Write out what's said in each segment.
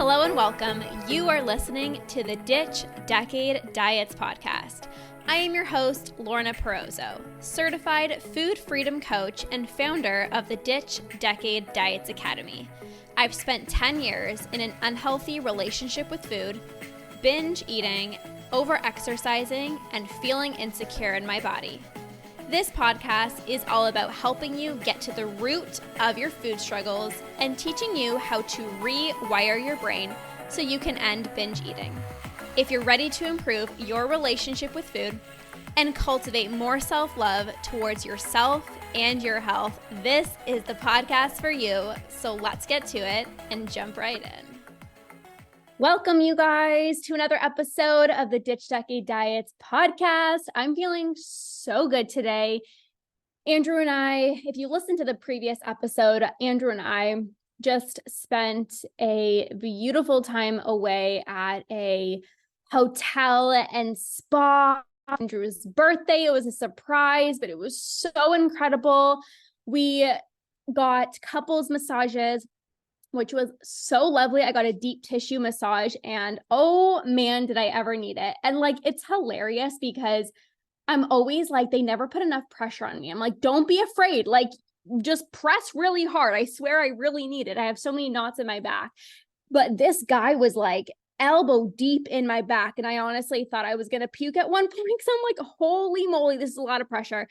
Hello and welcome. You are listening to the Ditch Decade Diets podcast. I am your host, Lorna, certified food freedom coach and founder of the Ditch Decade Diets Academy. I've spent 10 years in an unhealthy relationship with food, binge eating, over-exercising, and feeling insecure in my body. This podcast is all about helping you get to the root of your food struggles and teaching you how to rewire your brain so you can end binge eating. If you're ready to improve your relationship with food and cultivate more self-love towards yourself and your health, this is the podcast for you. So let's get to it and jump right in. Welcome, you guys, to another episode of the Ditch Decade Diets podcast. I'm feeling so good today. Andrew and I, if you listened to the previous episode, Andrew and I just spent a beautiful time away at a hotel and spa. Andrew's birthday. It was a surprise, but it was so incredible. We got couples massages, which was so lovely. I got a deep tissue massage and oh man, did I ever need it. And it's hilarious because I'm always like, they never put enough pressure on me. I'm like, don't be afraid. Just press really hard. I swear I really need it. I have so many knots in my back. But this guy was like elbow deep in my back. And I honestly thought I was going to puke at one point. So I'm like, holy moly, this is a lot of pressure.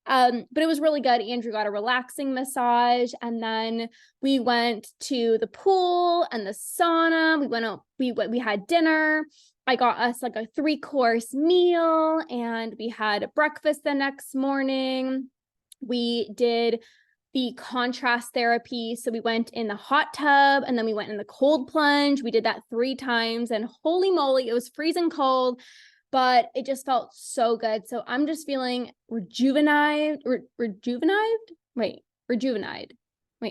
But it was really good. Andrew got a relaxing massage, and then we went to the pool and the sauna. We had dinner. I got us a 3-course meal, and we had breakfast the next morning. We did the contrast therapy. So we went in the hot tub and then we went in the cold plunge. We did that 3 times, and holy moly, it was freezing cold, but it just felt so good. So I'm just feeling rejuvenated. Wait,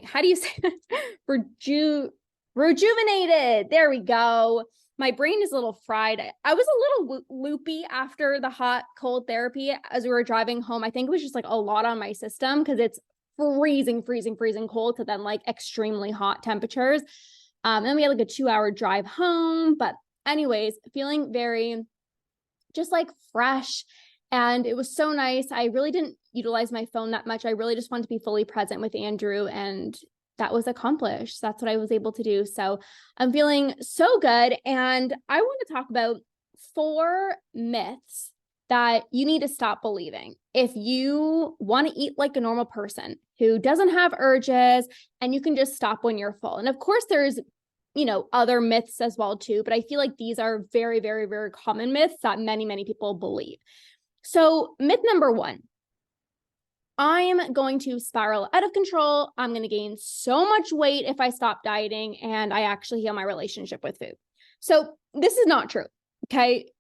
how do you say that? Rejuvenated. There we go. My brain is a little fried. I was a little loopy after the hot cold therapy as we were driving home. I think it was just a lot on my system because it's freezing cold to then extremely hot temperatures. Then we had a 2-hour drive home. But anyways, feeling very just fresh. And it was so nice. I really didn't utilize my phone that much. I really just wanted to be fully present with Andrew, and that was accomplished. That's what I was able to do. So I'm feeling so good. And I want to talk about 4 myths that you need to stop believing if you want to eat like a normal person who doesn't have urges and you can just stop when you're full. And of course there's other myths as well too, but I feel like these are very, very, very common myths that many, many people believe. So myth number 1, I'm going to spiral out of control. I'm going to gain so much weight if I stop dieting and I actually heal my relationship with food. So this is not true. Okay.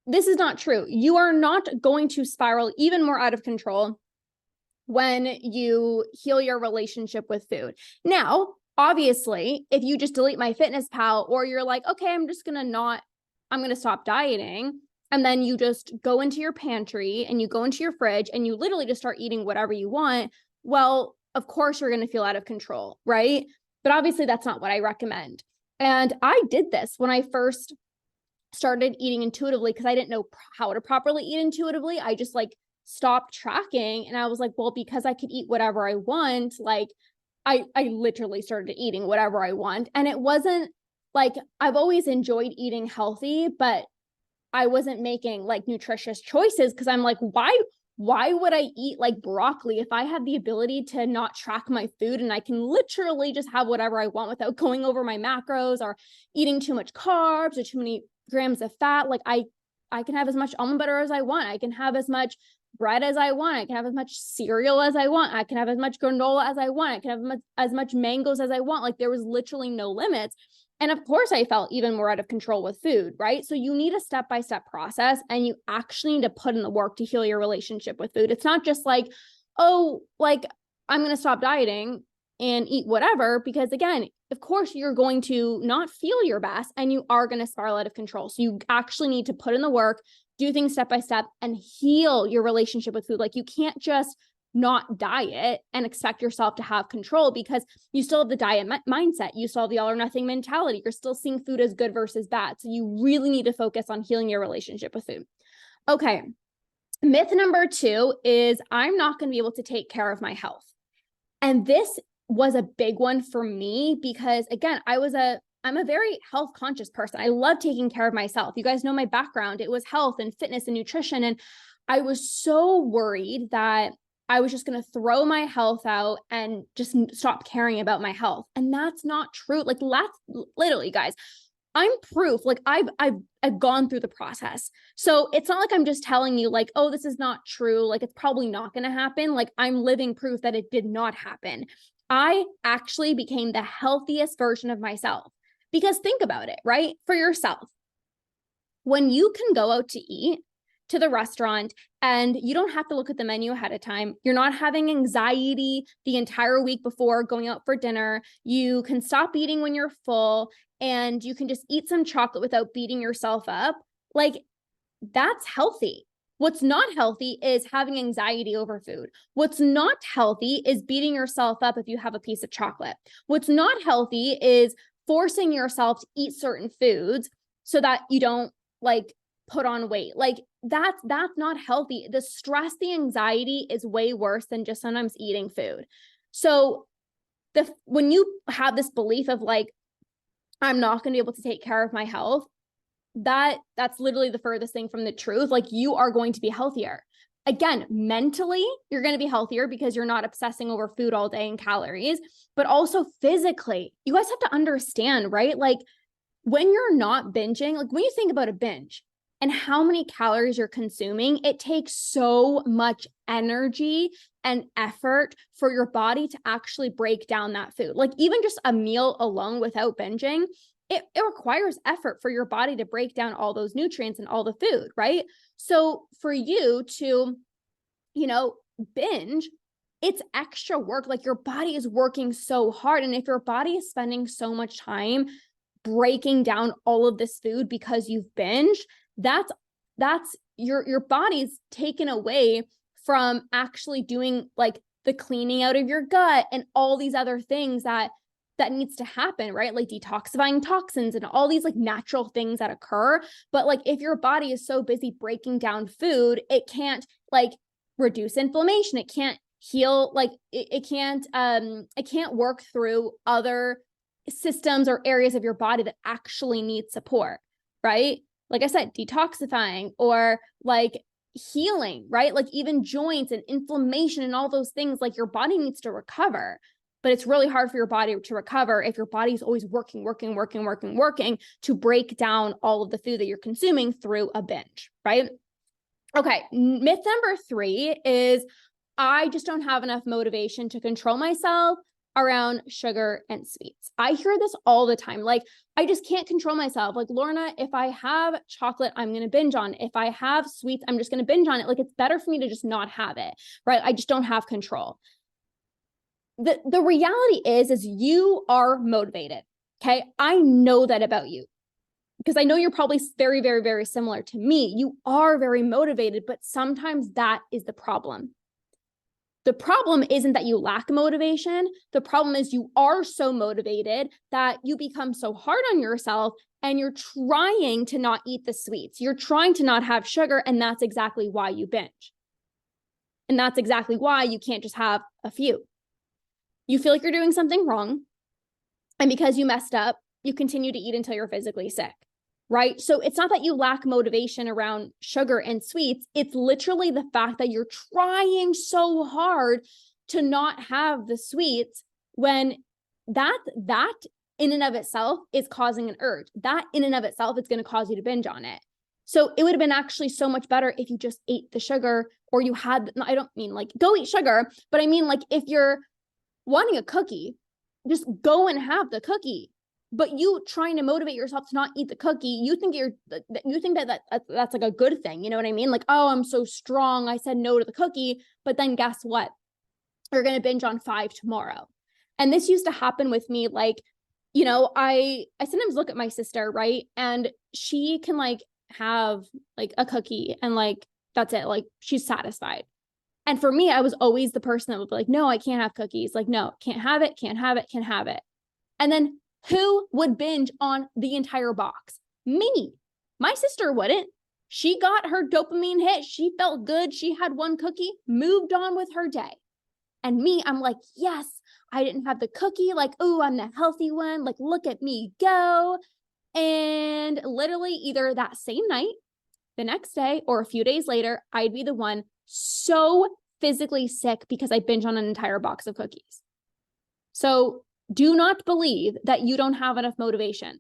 This is not true. You are not going to spiral even more out of control when you heal your relationship with food. Now, obviously, if you just delete MyFitnessPal, or you're like, okay, I'm going to stop dieting. And then you just go into your pantry and you go into your fridge and you literally just start eating whatever you want. Well, of course you're going to feel out of control, right? But obviously that's not what I recommend. And I did this when I first started eating intuitively because I didn't know how to properly eat intuitively. I just stopped tracking, and I was like, well, because I could eat whatever I want, I literally started eating whatever I want. And it wasn't I've always enjoyed eating healthy, but I wasn't making nutritious choices because I'm like, why would I eat broccoli if I have the ability to not track my food and I can literally just have whatever I want without going over my macros or eating too much carbs or too many grams of fat? I can have as much almond butter as I want. I can have as much bread as I want. I can have as much cereal as I want. I can have as much granola as I want. I can have as much mangoes as I want. There was literally no limits. And of course I felt even more out of control with food, right? So you need a step-by-step process, and you actually need to put in the work to heal your relationship with food. It's not just I'm going to stop dieting and eat whatever, because again, of course you're going to not feel your best and you are going to spiral out of control. So you actually need to put in the work, do things step by step, and heal your relationship with food. You can't just not diet and expect yourself to have control, because you still have the diet mindset. You still have the all or nothing mentality. You're still seeing food as good versus bad. So you really need to focus on healing your relationship with food. Okay. Myth number 2 is I'm not going to be able to take care of my health. And this was a big one for me because, again, I'm a very health conscious person. I love taking care of myself. You guys know my background. It was health and fitness and nutrition. And I was so worried that I was just going to throw my health out and just stop caring about my health. And that's not true. Like, literally, guys, I'm proof. Like, I've gone through the process. So it's not like I'm just telling you like, oh, this is not true. Like, it's probably not going to happen. Like, I'm living proof that it did not happen. I actually became the healthiest version of myself. Because think about it, right? For yourself, when you can go out to eat to the restaurant and you don't have to look at the menu ahead of time, you're not having anxiety the entire week before going out for dinner, you can stop eating when you're full, and you can just eat some chocolate without beating yourself up. Like, that's healthy. What's not healthy is having anxiety over food. What's not healthy is beating yourself up if you have a piece of chocolate. What's not healthy is forcing yourself to eat certain foods so that you don't like put on weight. Like, that's not healthy. The stress, the anxiety is way worse than just sometimes eating food. So when you have this belief of like, I'm not going to be able to take care of my health, that's literally the furthest thing from the truth. Like, you are going to be healthier. Again, mentally, you're going to be healthier because you're not obsessing over food all day and calories, but also physically, you guys have to understand, right? Like, when you're not binging, like when you think about a binge and how many calories you're consuming, it takes so much energy and effort for your body to actually break down that food. Like, even just a meal alone without binging, it requires effort for your body to break down all those nutrients and all the food, right? So for you to, binge, it's extra work. Like, your body is working so hard. And if your body is spending so much time breaking down all of this food because you've binged, that's your body's taken away from actually doing like the cleaning out of your gut and all these other things that needs to happen, right? Like detoxifying toxins and all these like natural things that occur. But like, if your body is so busy breaking down food, it can't like reduce inflammation. It can't heal, like it can't work through other systems or areas of your body that actually need support, right? Like I said, detoxifying or like healing, right? Like even joints and inflammation and all those things, like your body needs to recover. But it's really hard for your body to recover if your body is always working to break down all of the food that you're consuming through a binge, right? Okay, myth number 3 is I just don't have enough motivation to control myself around sugar and sweets. I hear this all the time. Like, I just can't control myself. Like, Lorna, if I have chocolate, I'm going to binge on it. If I have sweets, I'm just going to binge on it. Like, it's better for me to just not have it, right? I just don't have control. The reality is you are motivated. Okay. I know that about you because I know you're probably very, very, very similar to me. You are very motivated, but sometimes that is the problem. The problem isn't that you lack motivation. The problem is you are so motivated that you become so hard on yourself and you're trying to not eat the sweets. You're trying to not have sugar. And that's exactly why you binge. And that's exactly why you can't just have a few. You feel like you're doing something wrong. And because you messed up, you continue to eat until you're physically sick, right? So it's not that you lack motivation around sugar and sweets. It's literally the fact that you're trying so hard to not have the sweets when that in and of itself is causing an urge. That in and of itself is going to cause you to binge on it. So it would have been actually so much better if you just ate the sugar or you had, I don't mean like go eat sugar, but I mean like if you're wanting a cookie, just go and have the cookie. But you trying to motivate yourself to not eat the cookie, you think that's like a good thing. You know what I mean? Like, oh, I'm so strong, I said no to the cookie. But then guess what? You're going to binge on 5 tomorrow. And this used to happen with me. Like, I sometimes look at my sister, right? And she can like have like a cookie and like, that's it. Like she's satisfied. And for me, I was always the person that would be like, no, I can't have cookies. Like, no, can't have it, can't have it, can't have it. And then who would binge on the entire box? Me. My sister wouldn't. She got her dopamine hit. She felt good. She had one cookie, moved on with her day. And me, I'm like, yes, I didn't have the cookie. Like, oh, I'm the healthy one. Like, look at me go. And literally either that same night, the next day, or a few days later, I'd be the one so physically sick because I binge on an entire box of cookies. So do not believe that you don't have enough motivation.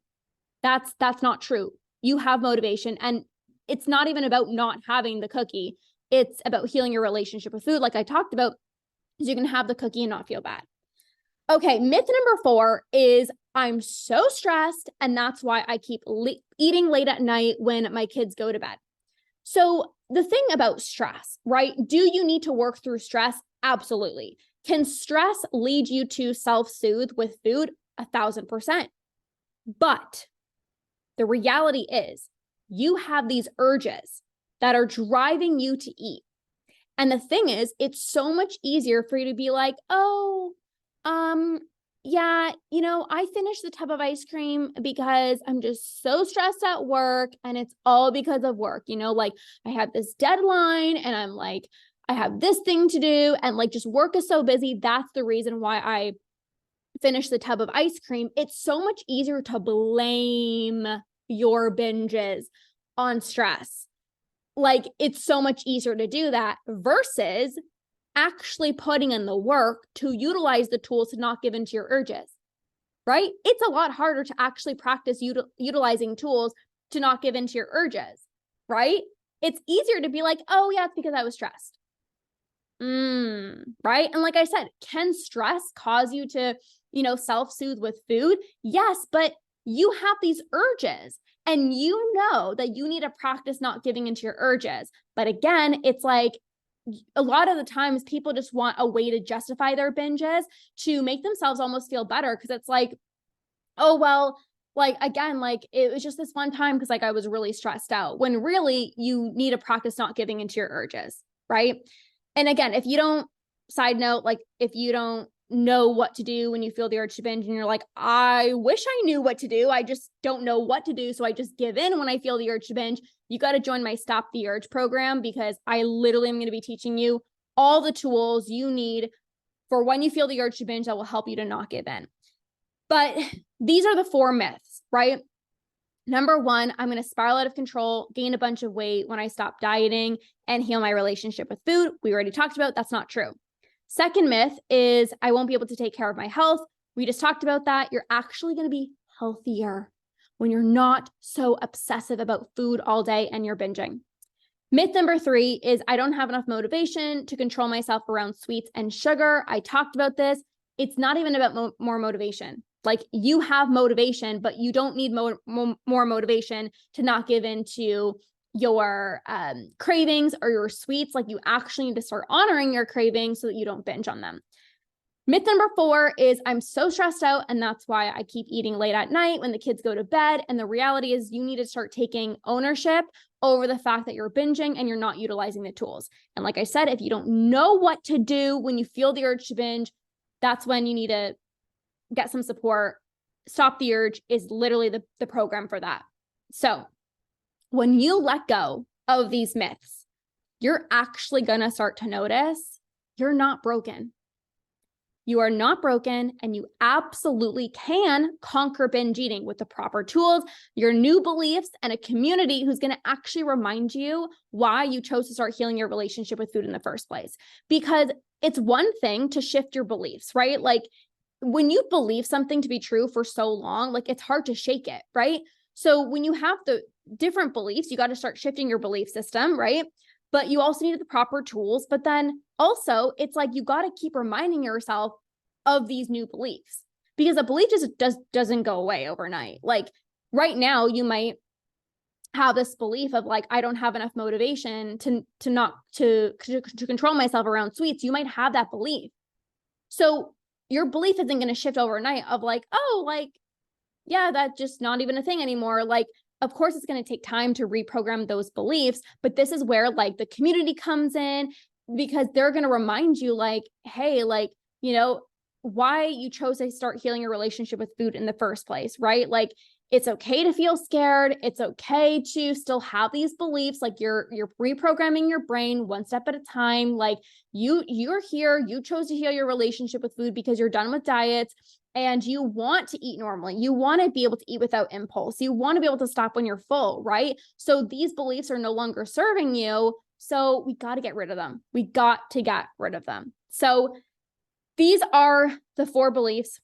That's not true. You have motivation, and it's not even about not having the cookie. It's about healing your relationship with food. Like I talked about, is you can have the cookie and not feel bad. Okay, myth number 4 is I'm so stressed, and that's why I keep eating late at night when my kids go to bed. So the thing about stress, right? Do you need to work through stress? Absolutely. Can stress lead you to self-soothe with food? 1,000%. But the reality is you have these urges that are driving you to eat. And the thing is, it's so much easier for you to be like, oh, yeah, I finished the tub of ice cream because I'm just so stressed at work, and it's all because of work. Like I have this deadline, and I'm like, I have this thing to do, and like just work is so busy. That's the reason why I finished the tub of ice cream. It's so much easier to blame your binges on stress. Like it's so much easier to do that versus actually putting in the work to utilize the tools to not give into your urges, right? It's a lot harder to actually practice utilizing tools to not give into your urges, right? It's easier to be like, oh yeah, it's because I was stressed. Right? And like I said, can stress cause you to, self-soothe with food? Yes, but you have these urges, and you know that you need to practice not giving into your urges. But again, it's like a lot of the times people just want a way to justify their binges to make themselves almost feel better. Cause it's like, oh, well, like, again, like it was just this one time because like I was really stressed out, when really you need to practice not giving into your urges, right? And again, if you don't, side note, like if you don't know what to do when you feel the urge to binge and you're like, I wish I knew what to do, I just don't know what to do, so I just give in when I feel the urge to binge, you got to join my Stop the Urge program, because I literally am going to be teaching you all the tools you need for when you feel the urge to binge that will help you to not give in. But these are the 4 myths, right? Number 1, I'm going to spiral out of control, gain a bunch of weight when I stop dieting, and heal my relationship with food. We already talked about that's not true. Second myth is I won't be able to take care of my health. We just talked about that. You're actually going to be healthier when you're not so obsessive about food all day and you're binging. Myth number 3 is I don't have enough motivation to control myself around sweets and sugar. I talked about this. It's not even about more motivation. Like you have motivation, but you don't need more motivation to not give in to your cravings or your sweets. Like you actually need to start honoring your cravings so that you don't binge on them. Myth number 4 is I'm so stressed out, and that's why I keep eating late at night when the kids go to bed. And the reality is you need to start taking ownership over the fact that you're binging and you're not utilizing the tools. And like I said, if you don't know what to do when you feel the urge to binge, that's when you need to get some support. Stop the Urge is literally the program for that. So when you let go of these myths, you're actually going to start to notice you're not broken. You are not broken, and you absolutely can conquer binge eating with the proper tools, your new beliefs, and a community who's going to actually remind you why you chose to start healing your relationship with food in the first place. Because it's one thing to shift your beliefs, right? Like when you believe something to be true for so long, like it's hard to shake it, right? So when you have the different beliefs, you got to start shifting your belief system, right? But you also need the proper tools. But then also it's like, you got to keep reminding yourself of these new beliefs, because a belief just doesn't go away overnight. Like right now, you might have this belief of like, I don't have enough motivation to control myself around sweets. You might have that belief. So your belief isn't going to shift overnight of like, oh, like, yeah, that's just not even a thing anymore. Like, of course, it's going to take time to reprogram those beliefs, but this is where like the community comes in. because they're going to remind you like, hey, like, you know, why you chose to start healing your relationship with food in the first place, right? Like, it's okay to feel scared. It's okay to still have these beliefs. Like you're reprogramming your brain one step at a time. Like you're here, you chose to heal your relationship with food because you're done with diets and you want to eat normally. You want to be able to eat without impulse. You want to be able to stop when you're full, right? So these beliefs are no longer serving you. So we got to get rid of them. We got to get rid of them. So these are the 4 beliefs.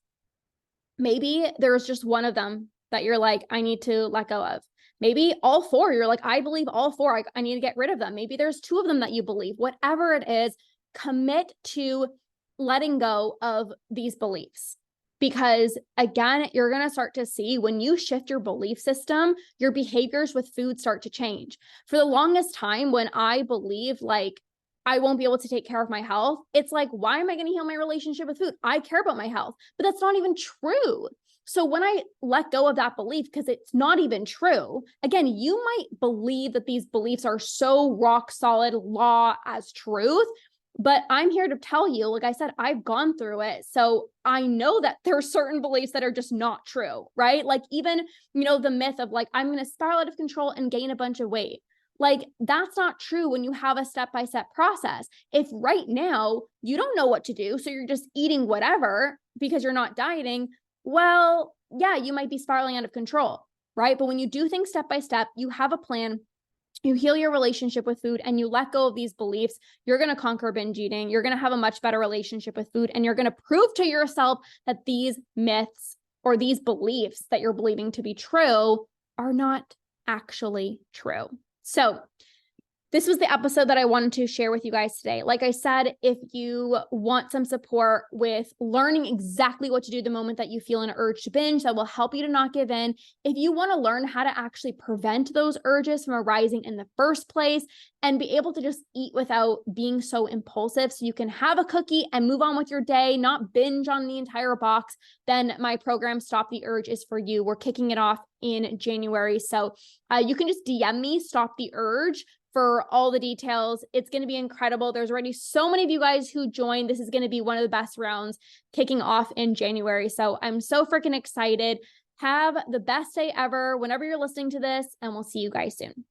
Maybe there's just one of them that you're like, I need to let go of. Maybe all 4, you're like, I believe all 4, I need to get rid of them. Maybe there's 2 of them that you believe. Whatever it is, commit to letting go of these beliefs. Because again, you're going to start to see when you shift your belief system, your behaviors with food start to change. For the longest time, when I believed like I won't be able to take care of my health, it's like, why am I going to heal my relationship with food? I care about my health, but that's not even true. So when I let go of that belief, because it's not even true, again, you might believe that these beliefs are so rock solid law as truth, but I'm here to tell you, like I said, I've gone through it. So I know that there are certain beliefs that are just not true, right? Like even, you know, the myth of like, I'm going to spiral out of control and gain a bunch of weight. Like that's not true when you have a step-by-step process. If right now you don't know what to do, so you're just eating whatever because you're not dieting, well, yeah, you might be spiraling out of control, right? But when you do things step by step, you have a plan, you heal your relationship with food and you let go of these beliefs, you're going to conquer binge eating. You're going to have a much better relationship with food and you're going to prove to yourself that these myths or these beliefs that you're believing to be true are not actually true. So this was the episode that I wanted to share with you guys today. Like I said, if you want some support with learning exactly what to do the moment that you feel an urge to binge, that will help you to not give in. If you want to learn how to actually prevent those urges from arising in the first place and be able to just eat without being so impulsive so you can have a cookie and move on with your day, not binge on the entire box, then my program, Stop the Urge, is for you. We're kicking it off in January. So you can just DM me, Stop the Urge, for all the details. It's going to be incredible. There's already so many of you guys who joined. This is going to be one of the best rounds kicking off in January. So I'm so freaking excited. Have the best day ever whenever you're listening to this, and we'll see you guys soon.